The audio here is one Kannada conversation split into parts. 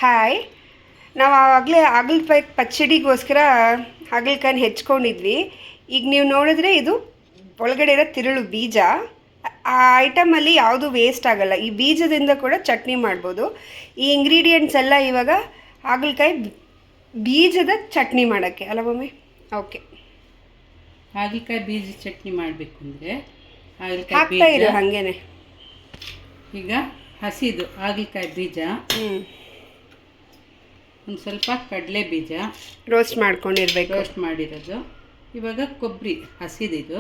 ಹಾಯ್, ನಾವು ಆವಾಗಲೇ ಹಾಗಲಕಾಯಿ ಪಚ್ಚಡಿಗೋಸ್ಕರ ಹಾಗಲಕಾಯಿನ ಹೆಚ್ಕೊಂಡಿದ್ವಿ. ಈಗ ನೀವು ನೋಡಿದ್ರೆ ಇದು ಒಳಗಡೆ ಇರೋ ತಿರುಳು ಬೀಜ. ಆ ಐಟಮಲ್ಲಿ ಯಾವುದು ವೇಸ್ಟ್ ಆಗಲ್ಲ. ಈ ಬೀಜದಿಂದ ಕೂಡ ಚಟ್ನಿ ಮಾಡ್ಬೋದು. ಈ ಇಂಗ್ರೀಡಿಯೆಂಟ್ಸ್ ಎಲ್ಲ ಇವಾಗ ಹಾಗಲಕಾಯಿ ಬೀಜದ ಚಟ್ನಿ ಮಾಡೋಕ್ಕೆ ಅಲ್ಲ ಮಮ್ಮಿ? ಓಕೆ, ಹಾಗಲಕಾಯಿ ಬೀಜ ಚಟ್ನಿ ಮಾಡಬೇಕು ಅಂದರೆ ಹಾಕ್ತಾ ಇರು ಹಾಗೇನೆ. ಈಗ ಹಸಿದು ಹಾಗಲಕಾಯಿ ಬೀಜ, ಒಂದು ಸ್ವಲ್ಪ ಕಡಲೆ ಬೀಜ ರೋಸ್ಟ್ ಮಾಡ್ಕೊಂಡಿರ್ಬೇಕು, ರೋಸ್ಟ್ ಮಾಡಿರೋದು. ಇವಾಗ ಕೊಬ್ಬರಿ ಹಸಿದಿದು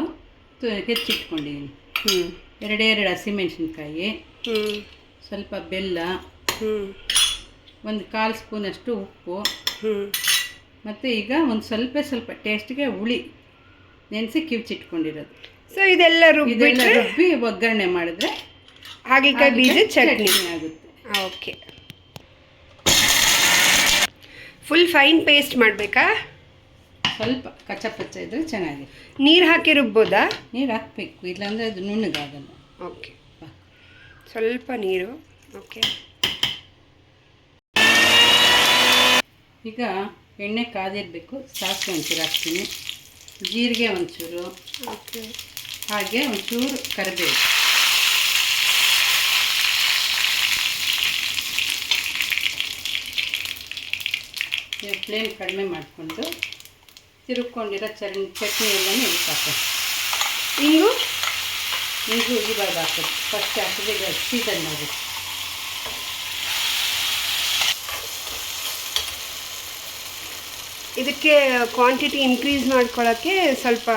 ಹೆಚ್ಚಿಟ್ಕೊಂಡಿದ್ದೀನಿ. ಎರಡೇ ಹಸಿಮೆಣಸಿನ್ಕಾಯಿ, ಸ್ವಲ್ಪ ಬೆಲ್ಲ, ಒಂದು 1/4 ಸ್ಪೂನಷ್ಟು ಉಪ್ಪು, ಮತ್ತು ಈಗ ಒಂದು ಸ್ವಲ್ಪ ಟೇಸ್ಟ್ಗೆ ಹುಳಿ ನೆನೆಸಿ ಕಿವುಚಿಟ್ಕೊಂಡಿರೋದು. ಸೊ ಇದೆಲ್ಲ ರುಬ್ಬಿ ಒಗ್ಗರಣೆ ಮಾಡಿದ್ರೆ ಹಾಗಲಕಾಯಿ ಬೀಜ ಚಟ್ನಿ ಆಗುತ್ತೆ. ಓಕೆ, ಫುಲ್ ಫೈನ್ ಪೇಸ್ಟ್ ಮಾಡಬೇಕಾ? ಸ್ವಲ್ಪ ಕಚ್ಚಾ ಇದ್ರೆ ಚೆನ್ನಾಗಿ. ನೀರು ಹಾಕಿ ರುಬ್ಬೋದಾ? ನೀರು ಹಾಕಬೇಕು, ಇಲ್ಲಾಂದರೆ ಅದು ನುಣ್ಣಗಾಗಲ್ಲ. ಓಕೆ, ಸ್ವಲ್ಪ ನೀರು. ಓಕೆ, ಈಗ ಎಣ್ಣೆ ಕಾದಿರಬೇಕು. ಸಾಸಿವೆ ಒಂಚೂರು ಹಾಕ್ತೀನಿ, ಜೀರಿಗೆ ಒಂಚೂರು, ಓಕೆ, ಹಾಗೆ ಒಂಚೂರು ಕರಿಬೇವು. ಫ್ಲೇಮ್ ಕಡಿಮೆ ಮಾಡಿಕೊಂಡು ತಿರುಗ್ಕೊಂಡಿರೋ ಚಟ್ನಿ ಎಲ್ಲನೂ ಇದಕ್ಕೆ ಹಾಕೋದು. ಇಂಗು ಇವಾಗ ಹಾಕೋದು. ಫಸ್ಟ್ ಹಾಕಿದ್ರೆ ಈಗ ಸೀಸನ್ ಆಗುತ್ತೆ. ಇದಕ್ಕೆ ಕ್ವಾಂಟಿಟಿ ಇನ್ಕ್ರೀಸ್ ಮಾಡ್ಕೊಳ್ಳೋಕ್ಕೆ ಸ್ವಲ್ಪ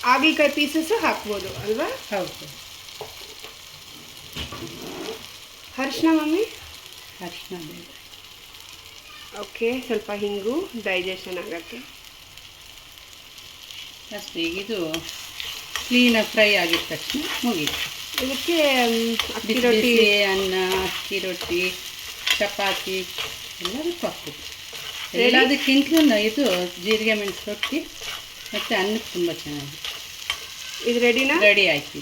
ಹಾಗಲಕಾಯಿ ಪೀಸಸ್ಸು ಹಾಕ್ಬೋದು ಅಲ್ವಾ? ಹೌದು. ಅರಿಶಿನ ಮಮ್ಮಿ? ಅರಿಶಿನ ಬೇಡ. ಓಕೆ, ಸ್ವಲ್ಪ ಹಿಂಗು ಡೈಜೆಷನ್ ಆಗುತ್ತೆ ಅಷ್ಟೇ. ಈಗ ಇದು ಕ್ಲೀನಾಗಿ ಫ್ರೈ ಆಗಿದ ತಕ್ಷಣ ಮುಗೀತು. ಇದಕ್ಕೆ ಅಕ್ಕಿ ರೊಟ್ಟಿ, ಅನ್ನ, ಅಕ್ಕಿ ರೊಟ್ಟಿ, ಚಪಾತಿ ಎಲ್ಲದಕ್ಕೂ ಹಾಕ್ಬೇಕು. ಎಲ್ಲದಕ್ಕಿಂತಲೂ ಇದು ಜೀರಿಗೆ ಮೆಣಸು ರೊಟ್ಟಿ ಮತ್ತು ಅನ್ನಕ್ಕೆ ತುಂಬ ಚೆನ್ನಾಗಿ. ಇದು ರೆಡಿನಾ? ರೆಡಿ ಆಯ್ತು.